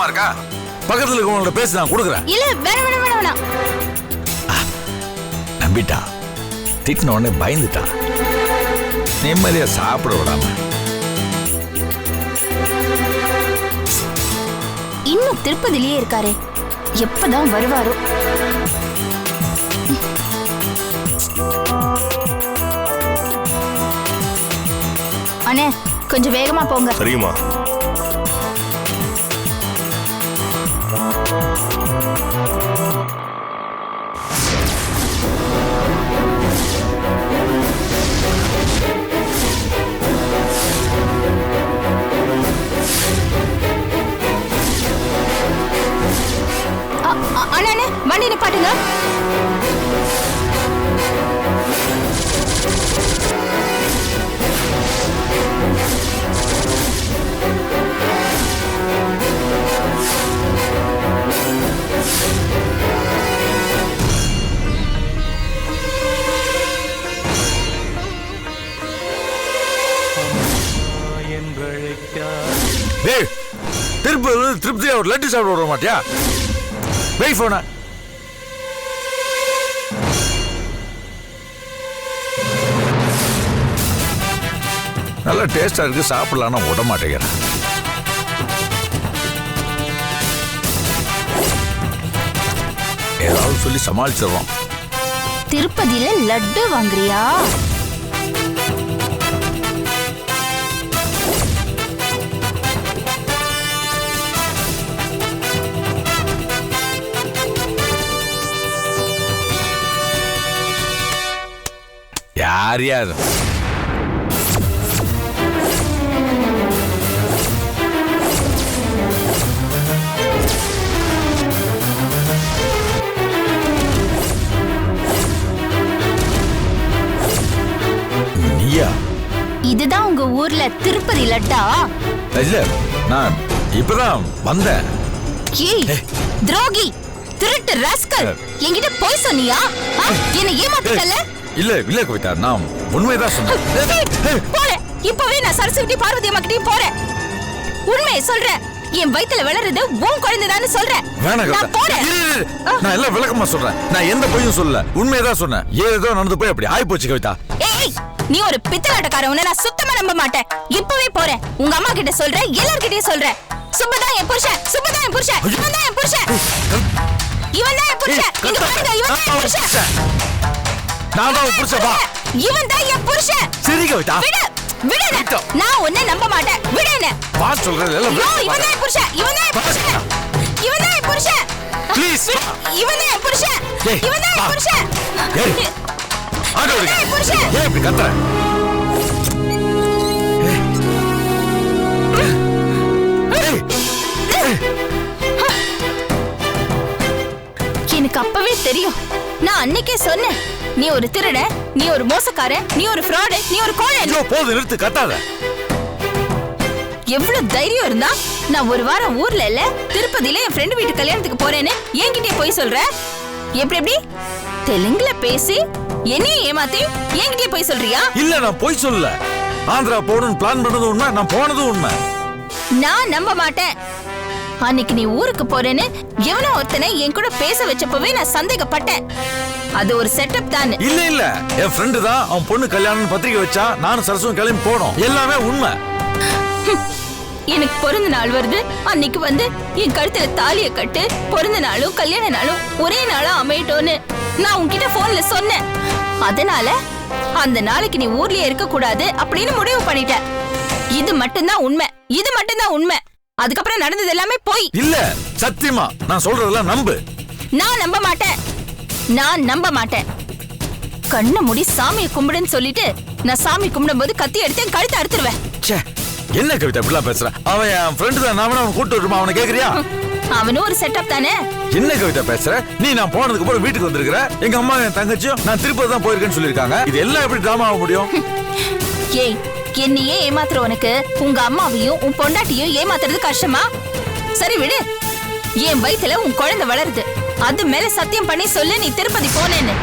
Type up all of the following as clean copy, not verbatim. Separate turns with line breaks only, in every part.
இருக்கா? பக்கத்துல இருக்கவங்களோட பேசி நான் கொடுக்குறேன்.
இல்ல வேணாம் வேணாம் வேணாம்.
நம்பிட்டா, திட்டின உடனே பயந்துட்டா, நிம்மதியா சாப்பிட விடாம.
இன்னும் திருப்பதிலேயே இருக்காரே, எப்பதான் வருவாரோ? அண்ணே கொஞ்சம் வேகமா போங்க.
சரிங்கம்மா.
அண்ணே வண்டி நிப்பாட்டுங்க.
திருப்பதியா ஒரு லட்டு சாப்பிட விட மாட்டியா? வெய் போன. நல்லா டேஸ்டா இருக்கு, சாப்பிடலாம்னா விட மாட்டேங்கிறேன். ஏதாவது சொல்லி சமாளிச்சிடறோம்.
திருப்பதியில லட்டு வாங்குறியா?
யார் யார்? நீயா?
இதுதான் உங்க ஊர்ல திருப்பதி லட்டா?
இல்ல, நான் இப்பதான் வந்தேன்.
ஏய் துரோகி, திருட்டு ராஸ்கல், என்கிட்ட போய் சொன்னியா? என்ன ஏமாத்திட்டல?
இல்ல இல்ல கவிதா, நான் உண்மைதான் சொன்னேன்.
போறேன் இப்பவே. நான் சரஸ்வதி பார்வதி அம்மா கிட்டயும் போறேன். உண்மையை சொல்றேன். என் வயித்துல வளருது உன் குழந்தைதான்னு சொல்றேன். நான் போறேன்.
நான் எல்லாம் விளக்கமா சொல்றேன். நான் எந்த பொய்யும் சொல்லல, உண்மையதான் சொன்னேன். ஏதோ நடந்து போய் அப்படி ஆயி போச்சு கவிதா.
ஏய் நீ ஒரு பித்தலாட்டக்காரன், நான் சுத்தமா நம்ப மாட்டேன். இப்பவே போறேன். உங்க அம்மா கிட்ட சொல்றேன், எல்லார்கிட்டயும் சொல்றேன். சுப்பதான் என் புருஷன், சுப்பதான் என் புருஷன், இவன் தான் என் புருஷன், இவன் தான் என் புருஷன். இங்க பாருங்க, இவன் தான் என் புருஷன்.
நான் தான் புருஷன். வா,
இவன் தான் என் புருஷன்.
சரி கவிதா,
விடு விடு. நான் உன்னை நம்ப மாட்டேன். விடுன்னு
வா சொல்றேன். எல்லாம்
இவன் தான் என் புருஷன், இவன் தான் என் புருஷன், இவன் தான் என் புருஷன்.
ப்ளீஸ்,
இவன் தான் என் புருஷன், இவன் தான் என் புருஷன்.
ஏய் ஆடோ விடுங்க. ஏய் இப்படி கத்துற?
எனக்கு அப்பவே தெரியும். நான் அன்னைக்கே சொன்னேன், நீ ஒரு திருட, நீ ஒரு மோசக்காரன், நீ ஒரு ஃப்ராடு, நீ ஒரு கோழன்.
போது, நிறுத்து, கத்தாத.
எவ்வளவு தைரியம் இருந்தா நான் ஒரு வாரம் ஊர்ல இல்ல திருப்பதியில என் ஃப்ரெண்டு வீட்டு கல்யாணத்துக்கு போறேன்னு என்கிட்டயே போய் சொல்ற? எப்படி எப்படி தெலுங்குல பேசி என்னையும் ஏமாத்தி என்கிட்டயே போய் சொல்றியா?
இல்ல, நான் போய் சொல்லல. ஆந்திரா போகணும்னு பிளான் பண்ணது உண்மை, நான் போனது உண்மை.
நான் நம்ப மாட்டேன். அன்னைக்கு நீ ஊருக்கு போறேன்னு எவனோ ஒருத்தனை என் கூட பேச வச்சப்பவே நான் சந்தேகப்பட்டேன். அது ஒரு செட்டப் தான்.
இல்ல இல்ல, என் ஃப்ரெண்டு தான் அவன் பொண்ணு கல்யாணம் பத்திரிக்கை வச்சா, நானும் சரசும் கிளம்பி போனோம். எல்லாமே உண்மை.
எனக்கு பிறந்த நாள் வருது, அன்னைக்கு வந்து என் கழுத்துல தாலிய கட்டு, பிறந்த நாளும் கல்யாண நாளும் ஒரே நாளா அமையட்டோன்னு நான் உன்கிட்ட போன்ல சொன்னேன். அதனால அந்த நாளைக்கு நீ ஊர்லயே இருக்க கூடாது அப்படின்னு முடிவு பண்ணிட்ட. இது மட்டும்தான் உண்மை, இது மட்டும்தான் உண்மை. அதுக்கப்புறம் நடந்தது எல்லாமே போய்.
இல்ல, சத்தியமா நான் சொல்றதெல்லாம் நம்பு.
நான் நம்ப மாட்டேன், நான் நம்ப மாட்டேன். கண்ண மூடி சாமியை கும்பிடுன்னு சொல்லிட்டு நான் சாமி கும்பிடும் போது கத்தி எடுத்து என் கழுத்தை அறுத்துருவேன்.
என்ன கவிதா இப்படிலாம் பேசுற? அவன் என் ஃப்ரெண்டு தான், நான் அவனை கூட்டு வருமா? அவனை கேக்குறியா?
அவனும் ஒரு செட்டப் தானே.
என்ன கவிதா பேசுற நீ? நான் போனதுக்கு அப்புறம் வீட்டுக்கு வந்திருக்கிற. எங்க அம்மா என் தங்கச்சியும் நான் திருப்பதி தான் போயிருக்கேன்னு சொல்லிருக்காங்க. இது எல்லாம் எப்படி டிராமா ஆக முடியும்?
ஏய், என்னையே ஏமாத்துற உனக்கு உங்க அம்மாவையும் உன் பொண்டாட்டியும் ஏமாத்துறது கஷ்டமா? சரி விடு. என் வயித்துல உன் குழந்தை வளருது, அது மேல சத்தியம் பண்ணி சொல்லு நீ திருப்பதி போனேன்னு.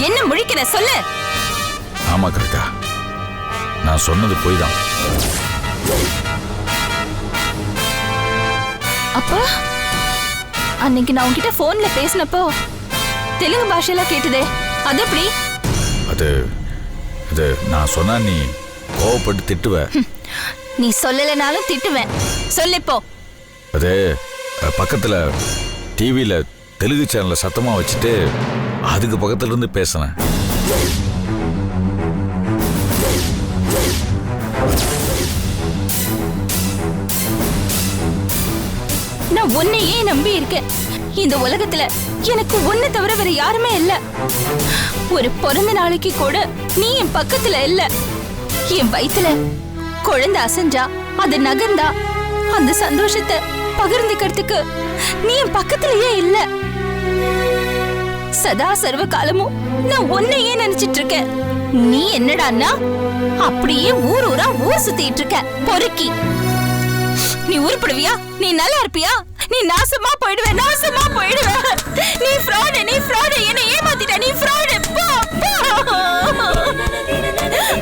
என்ன முழிக்கிற சொல்லு.
ஆமா கவிதா, நான் சொன்னது பொய் தான்.
அப்பா, அன்னைக்கு நான் உன்கிட்ட போன்ல பேசினப்போ தெலுங்கு பாஷையில கேட்டதே, அது எப்படி?
அது நான் சொன்னா நீ கோவப்பட்டு திட்டுவ.
நீ சொல்லலைனாலும் திட்டுவேன், சொல்லிப்போ.
அது பக்கத்துல டிவியில தெலுங்கு சேனல்ல சத்தமா வச்சுட்டு அதுக்கு பக்கத்துல இருந்து பேசினேன்.
நான் உன்னையே நம்பி இருக்கேன். இந்த உலகத்துல எனக்கு உன்னை தவிர வேற யாருமே இல்ல. ஒரு பிறந்த நாளைக்கு கூட நீ என் பக்கத்துல இல்ல. என் வயித்துல குழந்தை அசைஞ்சா, அது நகர்ந்தா, அந்த சந்தோஷத்தை பகிர்ந்துக்கிறதுக்கு நீ என் பக்கத்திலேயே இல்ல. சதா சர்வ காலமும் நான் உன்னையே நினைச்சிட்டு இருக்கேன். நீ என்னடான்னா அப்படியே ஊர் ஊரா ஊர் சுத்திட்டு இருக்க பொறுக்கி. நீ உருப்படுவியா? நீ நல்லா இருப்பியா? நீ நாசமா போயிடுவ, நாசமா போயிடுவ. நீ ஃப்ராட், நீ ஃப்ராட், என்ன ஏமாத்திட்ட, நீ ஃப்ராட்.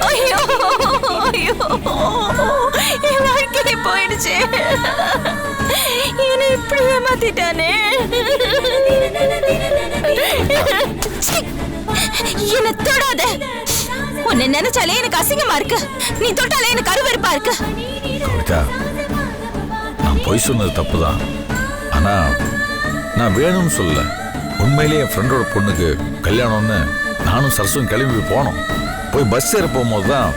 ஐயோ ஐயோ, என் வாழ்க்கையே போயிடுச்சு. என்ன இப்படி ஏமாத்திட்டானே. என்ன தொடாத. உன்னை நினைச்சாலே எனக்கு அசிங்கமா இருக்கு. நீ தொட்டாலே எனக்கு அருவருப்பா இருக்கு.
கவிதா, நான் பொய் சொன்னது தப்புதான். ஆனா நான் வேணும்னு சொல்லல. உண்மையிலேயே என் ஃப்ரெண்டோட பொண்ணுக்கு கல்யாணம்னு நானும் சரசும் கிளம்பி போனோம். போய் பஸ் ஏற போகும்போது தான்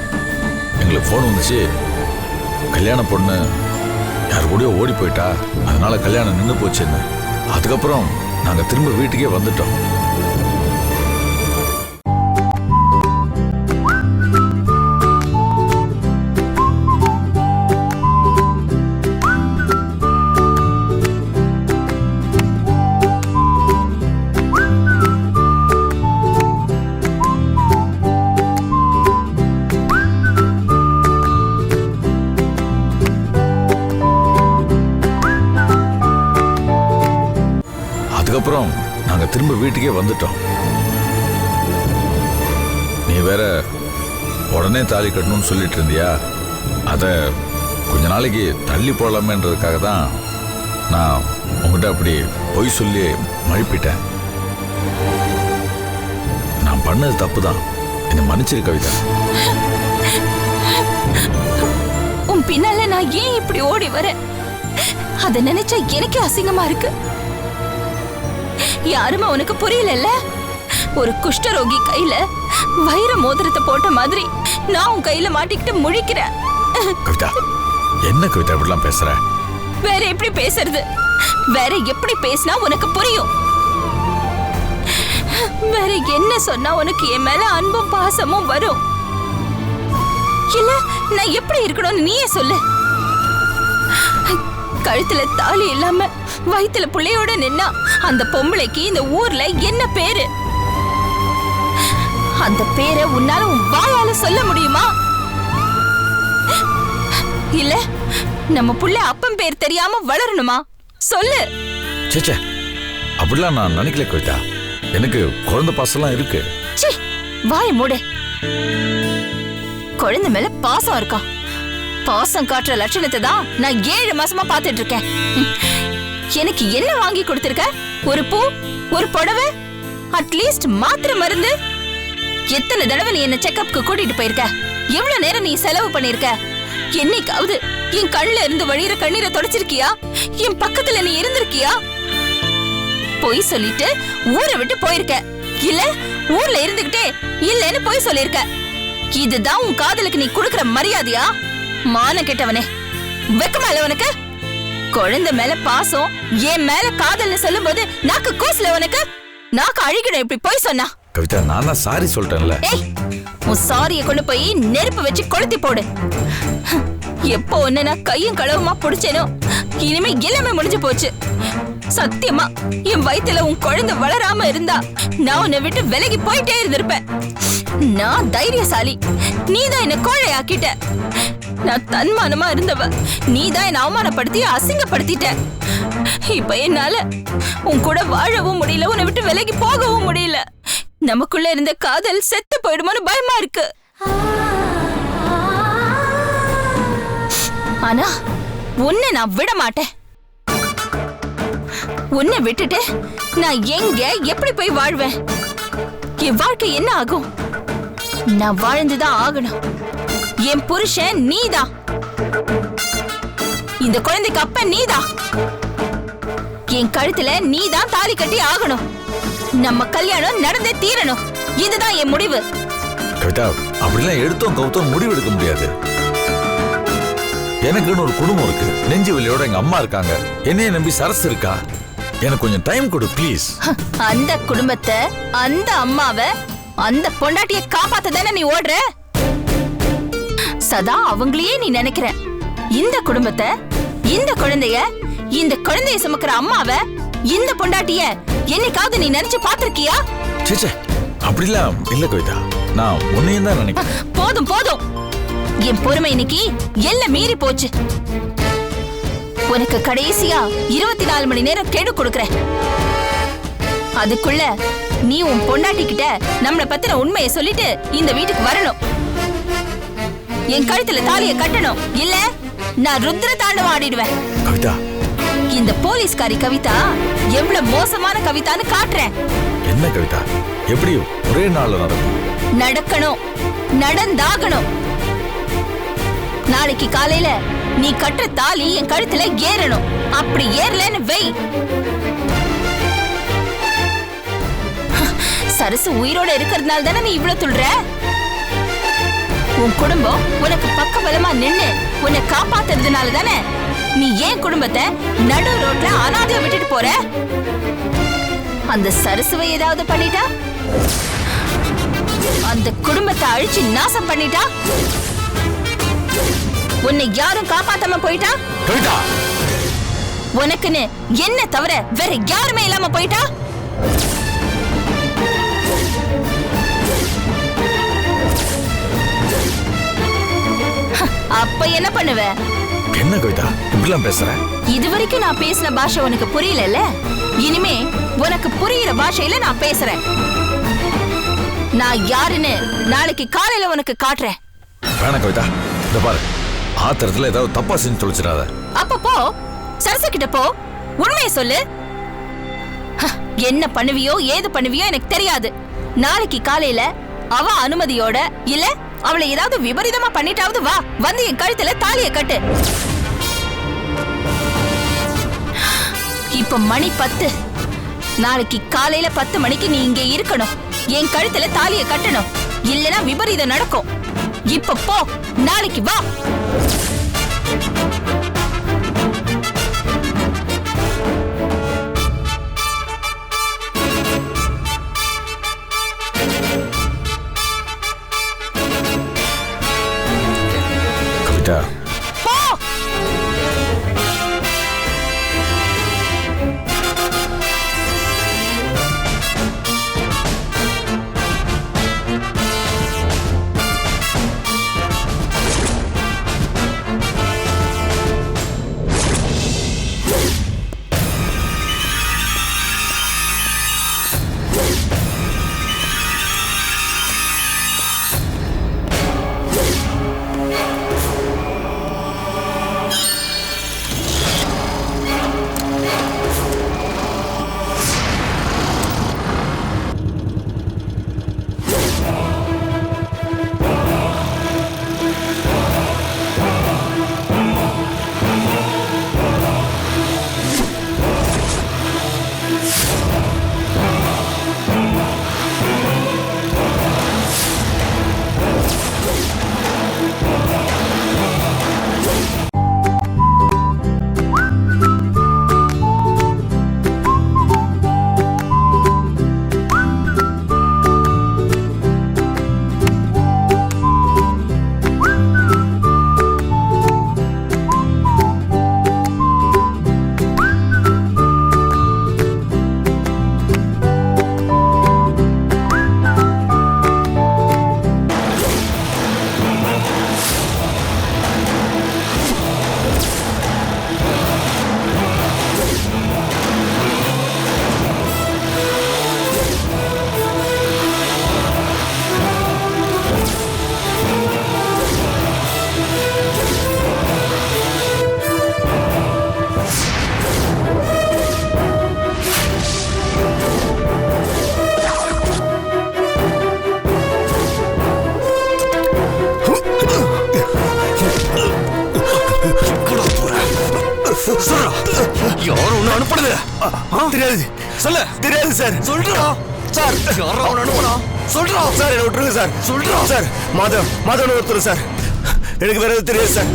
எங்களுக்கு ஃபோன் வந்துச்சு. கல்யாண பொண்ணு யார் கூடயோ ஓடி போயிட்டா, அதனால கல்யாணம் நின்று போச்சுன்னு. அதுக்கப்புறம் நாங்க திரும்ப வீட்டுக்கே வந்துட்டோம். அதுக்கப்புறம் நாங்க திரும்ப வீட்டுக்கே வந்துட்டோம். நீ வேற உடனே தாலி கட்டணும்னு சொல்லிட்டு இருந்தியா, அத கொஞ்ச நாளைக்கு தள்ளி போடலாமேன்றதுக்காக தான் நான் உங்ககிட்ட அப்படி பொய் சொல்லி மழுப்பிட்டேன். நான் பண்ணது தப்பு தான், என்னை மன்னிச்சிரு கவிதா.
உன் பின்னால நான் ஏன் இப்படி ஓடி வரேன், அத நினைச்சா எனக்கே அசிங்கமா இருக்கு. யாருமே உனக்கு புரியல. ஒரு குஷ்டரோகி கையில வைர மோதிரத்தை போட்ட மாதிரி நான் உன் கையில மாட்டிக்கிட்டு முழிக்கிறேன்.
கவிதா, என்ன கவிதா இப்படிலாம் பேசுற?
வேற எப்படி பேசுறது? வேற எப்படி பேசினா உனக்கு புரியும்? வேற என்ன சொன்னா உனக்கு என் மேல அன்பும் பாசமும் வரும்? இல்ல நான் எப்படி இருக்கணும்னு நீயே சொல்லு. கழுத்துல தாலி இல்லாம வயித்துல புள்ளையோட நின்னா அந்த பொம்பளைக்கு இந்த ஊர்ல என்ன பேரு? அந்த பேரை உன்னால உன் வாயால சொல்ல முடியுமா? இல்ல நம்ம புள்ள அப்பன் பேர் தெரியாம வளரணுமா? சொல்லு.
சேச்சே, அப்படிலாம் நான் நினைக்கல கவிதா. எனக்கு குழந்தை பாசம்லாம் இருக்கு.
வாய மூடு. குழந்தை மேல பாசம் இருக்கா? பாசம் காட்டுற லட்சணத்தை தான் நான் 7 மாசமா பாத்துட்டு இருக்கேன். எனக்கு என்ன வாங்கி கொடுத்திருக்க? ஒரு பூ, ஒரு புடவை, அட்லீஸ்ட் மாத்திரை மருந்து. எத்தனை தடவை நீ என்ன செக்கப்க்கு கூட்டிட்டு போயிருக்க? எவ்வளவு நேரம் நீ செலவு பண்ணிருக்க? என்னைக்காவது என் கண்ணுல இருந்து வழியிற கண்ணீரை தொடச்சிருக்கியா? என் பக்கத்துல நீ இருந்திருக்கியா? பொய் சொல்லிட்டு ஊரை விட்டு போயிருக்க. இல்ல ஊர்ல இருந்துகிட்டே இல்லன்னு பொய் சொல்லிருக்க. இதுதான் உன் காதலுக்கு நீ கொடுக்கிற மரியாதையா? மான கெட்டவனே, வெக்கமா இல்ல உனக்கு? குழந்தை மேல பாசம், என் மேல காதல்னு சொல்லும் போது நாக்கு கூசல உனக்கு? நாக்கு அழுகிடும் இப்படி போய் சொன்னா.
கவிதா, நான் தான் சாரி சொல்லிட்டேன்ல.
ஏய், உன் சாரிய கொண்டு போய் நெருப்பு வச்சு கொளுத்தி போடு. எப்போ ஒண்ணு நான் கையும் களவுமா புடிச்சேனோ இனிமே எல்லாமே முடிஞ்சு போச்சு. சத்தியமா என் வயித்துல உன் குழந்தை வளராம இருந்தா நான் உன்னை விட்டு விலகி போயிட்டே இருந்திருப்பேன். நான் தைரியசாலி, நீதான் என்ன கோழையாக்கிட்ட. நான் தன்மானமா இருந்தவ, நீதான் என்ன அவமானப்படுத்தி அசிங்கப்படுத்திட்ட. இப்ப என்னால உன் கூட வாழவும் முடியல, உன்னை விட்டு விலகி போகவும் முடியல. நமக்குள்ள இருந்த காதல் செத்து போயிடுமோன்னு பயமா இருக்கு. ஆனா உன்னை நான் விட மாட்டேன். உன்னை விட்டுட்டு நான் எங்க எப்படி போய் வாழ்வேன்? என் வாழ்க்கை என்ன ஆகும்? நான் வாழ்ந்துதான் ஆகணும். என் புருஷன் நீதான். இந்த குழந்தைக்கு அப்ப நீதான். என் கழுத்துல நீதான் தாலி கட்டி ஆகணும். நம்ம கல்யாணம் நடந்தே தீரணும். இதுதான் என் முடிவு.
கவிதா, அப்படிலாம் எடுத்தோம் கவுத்தோம் முடிவு எடுக்க முடியாது. எனக்குன்னு ஒரு குடும்பம் இருக்கு. நெஞ்சு வலியோட எங்க அம்மா இருக்காங்க. என்னைய நம்பி சரசு இருக்கா. எனக்கு கொஞ்சம் டைம் கொடு ப்ளீஸ்.
அந்த குடும்பத்தை, அந்த அம்மாவை, அந்த பொண்டாட்டிய காப்பாத்த தானே நீ ஓடுற? சதா அவங்களையே நீ நினைக்கிற. இந்த குடும்பத்தை, இந்த குழந்தைய சுமக்கிற அம்மாவை, இந்த பொண்டாட்டிய என்னைக்காவது நீ நினைச்சு பாத்திருக்கியா?
சேச்சே, அப்படிலாம் இல்ல கவிதா. நான் உன்னையும் தான் நினைக்கிறேன்.
போதும் போதும். என் பொறுமை இன்னைக்கு எல்லாம் மீறி போச்சு. உனக்கு கடைசியா 24 மணி நேரம் கெடு கொடுக்கறேன். அதுக்குள்ள நீ உன் பொண்டாட்டி கிட்ட நம்மள பத்தின உண்மையை சொல்லிட்டு இந்த வீட்டுக்கு வரணும். என் கழுத்துல தாலியை கட்டணும். இல்ல நான் ருத்ர தாண்டவம் ஆடிடுவேன்.
கவிதா,
இந்த போலீஸ்காரி கவிதா எவ்வளவு மோசமான கவிதான்னு காட்டுறேன்.
என்ன கவிதா, எப்படி ஒரே நாள்ல நடக்கும்?
நடக்கணும், நடந்தாகணும். நாளைக்கு காலையில நீ கட்டுற தாலி என் கழுத்துல ஏறணும். அப்படி ஏறலன்னு வை. சரசு உயிரோட இருக்கிறதுனால தானே நீ இவ்வளவு துள்ற. உன் குடும்பம் உனக்கு பக்கபலமா நின்னு உன்னை காப்பாத்துறதுனால தானே நீ ஏன் குடும்பத்தை நடு ரோட்ல அனாதையா விட்டுட்டு போற. அந்த சரசுவை ஏதாவது பண்ணிட்டா, அந்த குடும்பத்தை அழிச்சு நாசம் பண்ணிட்டா, உன்னை யாரும் காப்பாத்தாம போயிட்டா,
கவிதா,
உனக்குன்னு என்ன தவிர வேற யாருமே இல்லாம போயிட்டா, அப்ப என்ன பண்ணுவ?
என்ன கவிதா இப்படிலாம் பேசுற?
இதுவரைக்கும் நான் பேசின பாஷை உனக்கு புரியல. இனிமே உனக்கு புரியுற பாஷையில நான் பேசுறேன். நான் யாருன்னு நாளைக்கு காலையில உனக்கு காட்டுறேன்.
வேணாம் கவிதா, இந்த பாரு, ஆத்திரத்துல ஏதாவது தப்பா செஞ்சு தொலைச்சிடாத.
அப்ப போ, சரசு கிட்ட போ, உண்மையை சொல்லு. என்ன பண்ணுவியோ ஏது பண்ணுவியோ எனக்கு தெரியாது. நாளைக்கு காலையில அவ அனுமதியோட, இல்ல அவளை ஏதாவது விபரீதமா பண்ணிட்டாவது வா, வந்து என் கழுத்துல தாலியை கட்டு. இப்ப மணி 10. நாளைக்கு காலையில 10 மணிக்கு நீ இங்கே இருக்கணும். என் கழுத்துல தாலியை கட்டணும். இல்லனா விபரீதம் நடக்கும். இப்ப போ, நாளைக்கு வா.
கவிதா,
போ.
அனுப்புனது தெரியாது. சொல்ல தெரியாது சார். சொல்றா சார். யாரோ அவன் அனுப்புனா சொல்றா சார். என்ன விட்டுருங்க சார். சொல்றா சார். மாதவன் ஒருத்தர் சார். எனக்கு வேற எதுவும் தெரியாது சார்.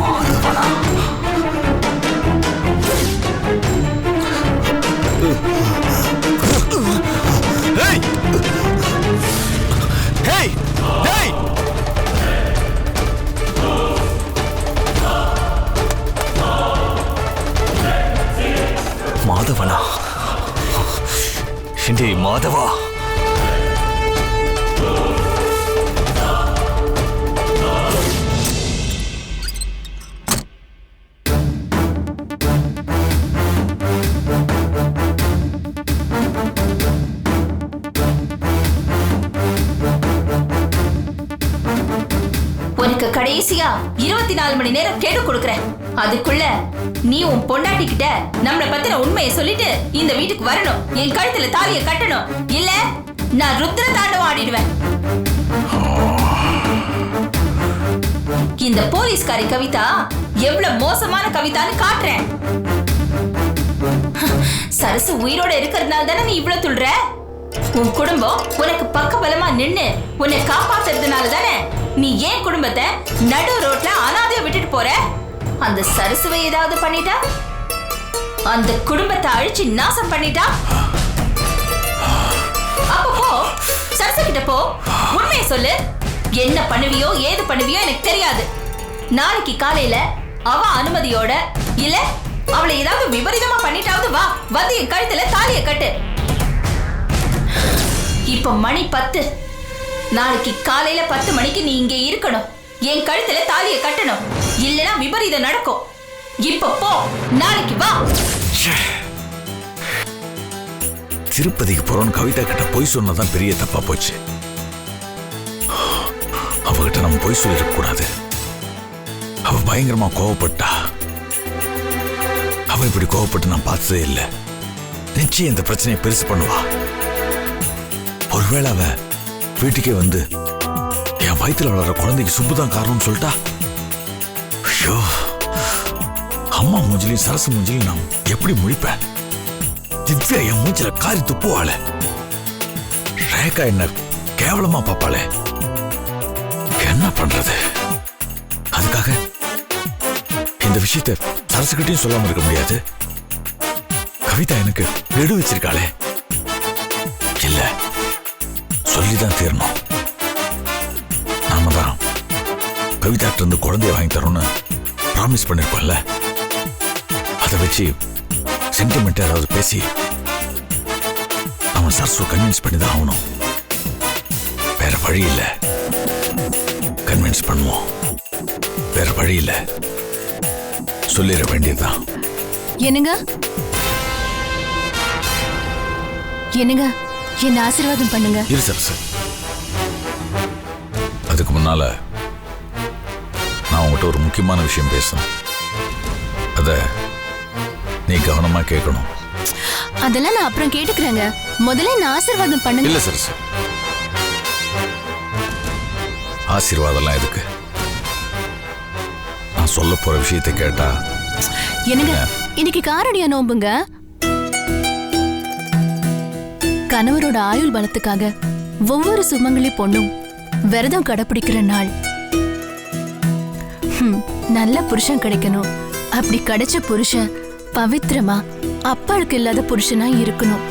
மாதவனா? ஹேய் ஹேய் ஹேய் மாதவனா? டேய் மாதவா,
உனக்கு கடைசியா 24 மணி நேரம் கேடு கொடுக்கறேன். அதுக்குள்ள நீ உன் பொண்டாட்டி கிட்ட நம்மள பத்தின உண்மையை சொல்லிட்டு இந்த வீட்டுக்கு வரணும். என் கழுத்துல தாலியை கட்டணும். இல்ல நான் ருத்ர தாண்டவம் ஆடிடுவேன். இந்த போலீஸ்காரி கவிதா எவ்வளவு மோசமான கவிதான்னு காட்டுறேன். சரசு உயிரோட இருக்கிறதுனால தானே நீ இவ்வளவு துள்ற. உன் குடும்பம் உனக்கு பக்கபலமா நின்னு உன்னை காப்பாத்துறதுனால தானே நீ ஏன் குடும்பத்தை நடு ரோட்ல அனாதையா விட்டுட்டு போற. அந்த சரசுவை ஏதாவது பண்ணிட்டா, அந்த குடும்பத்தை அழிச்சு நாசம் பண்ணிட்டா, அப்ப போ சரசு கிட்ட போ, உண்மையை சொல்லு. என்ன பண்ணுவியோ ஏது பண்ணுவியோ எனக்கு தெரியாது. நாளைக்கு காலையில அவ அனுமதியோட இல்ல அவளை ஏதாவது விபரீதமா பண்ணிட்டாவது வா, வந்து என் கழுத்துல தாலியை கட்டு. இப்ப மணி 10. நாளைக்கு காலையில 10 மணிக்கு நீ இங்கே இருக்கணும். என் கழுத்துல தாலியை கட்டணும். இல்லனா விபரீதம் நடக்கும். இப்ப போ, நாளைக்கு வா.
திருப்பதிக்கு போறோம் கவிதா கிட்ட பொய் சொன்னதான் பெரிய தப்பா போச்சு. அவகிட்ட நம்ம பொய் சொல்லிருக்க கூடாது. அவ பயங்கரமா கோவப்பட்டா. அவ இப்படி கோவப்பட்டு நான் பார்த்ததே இல்லை. நிச்சயம் இந்த பிரச்சனையை பெருசு பண்ணுவா. ஒருவேளை அவ வீட்டுக்கே வந்து என் வயிற்றுல வளர்ற குழந்தைக்கு சுப்புதான் காரணம்னு சொல்லிட்டா, ஐயோ, அம்மா மூஞ்சிலையும் சரசு மூஞ்சிலையும் நான் எப்படி முழிப்பேன்? திவ்யா என் மூஞ்சில காரி துப்புவாளே, ரேகா என்ன கேவலமா பாப்பாளே, என்ன பண்றது? அதுக்காக இந்த விஷயத்தை சரசுகிட்டையும் சொல்லாம இருக்க முடியாது. கவிதா எனக்கு நெடு வச்சிருக்காளே, இல்ல சொல்லிதான் தீரணும். நாம தான் கவிதாட்ட இருந்து குழந்தைய வாங்கி தரோம்னு ப்ராமிஸ் பண்ணிருப்போம்ல, அதை வச்சு சென்டிமெண்ட் ஏதாவது பேசி அவன் சரசு கன்வின்ஸ் பண்ணி தான் ஆகணும். வேற வழி இல்லை. கன்வின்ஸ் பண்ணுவோம். வேற வழி இல்லை. சொல்லிட வேண்டியதுதான்.
என்னங்க என்னங்க என்ன ஆசீர்வாதம் பண்ணுங்க.
இரு சரசு, அதுக்கு முன்னால நான் உங்ககிட்ட ஒரு முக்கியமான விஷயம் பேசணும். அத நீ கவனமா கேட்கணும்.
அதெல்லாம் நான் அப்புறம் கேட்டுக்கிறேங்க. முதல்ல என்ன ஆசீர்வாதம் பண்ணுங்க.
இல்ல சரசு, ஆசீர்வாதம்லாம் எதுக்கு? நான் சொல்ல போற விஷயத்தை கேட்டா.
என்னங்க இன்னைக்கு காரடியா நோம்புங்க. கணவரோட ஆயுள் பலத்துக்காக ஒவ்வொரு சுமங்கலி பொண்ணும் விரதம் கடைபிடிக்கிற நாள். நல்ல புருஷன் கிடைக்கணும். அப்படி கிடைச்ச புருஷன் பவித்திரமா அப்பாளுக்கு இல்லாத புருஷனா இருக்கணும்.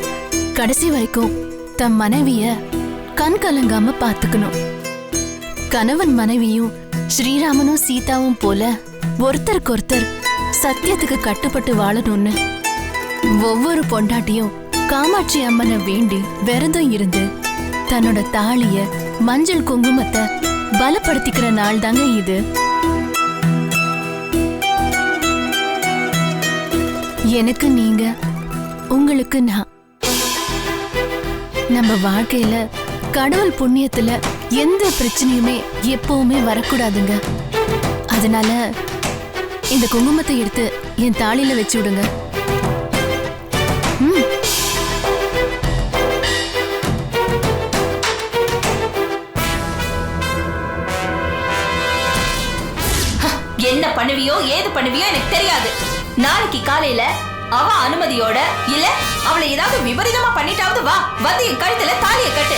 கடைசி வரைக்கும் தம் மனைவிய கண் கலங்காம பாத்துக்கணும். கணவன் மனைவியும் ஸ்ரீராமனும் சீதாவும் போல ஒருத்தருக்கு ஒருத்தர் சத்தியத்துக்கு கட்டுப்பட்டு வாழணும்னு ஒவ்வொரு பொண்டாட்டியும் காமாட்சி அம்மனை வேண்டி விரதம் இருந்து தன்னோட தாலிய மஞ்சள் குங்குமத்தை பலப்படுத்திக்கிற நாள் தாங்க இது. எனக்கு நீங்க, உங்களுக்கு நான். நம்ம வாழ்க்கையில கடவுள் புண்ணியத்துல எந்த பிரச்சனையுமே எப்பவுமே வரக்கூடாதுங்க. அதனால இந்த குங்குமத்தை எடுத்து என் தாலியில வச்சு விடுங்க.
என்ன பண்ணுவியோ ஏது பண்ணுவியோ எனக்கு தெரியாது. நாளைக்கு காலையில அவ அனுமதியோட இல்ல அவளை ஏதாவது விபரீதமா பண்ணிட்டாவது வா, வந்து என் கழுத்துல தாலியை கட்டு.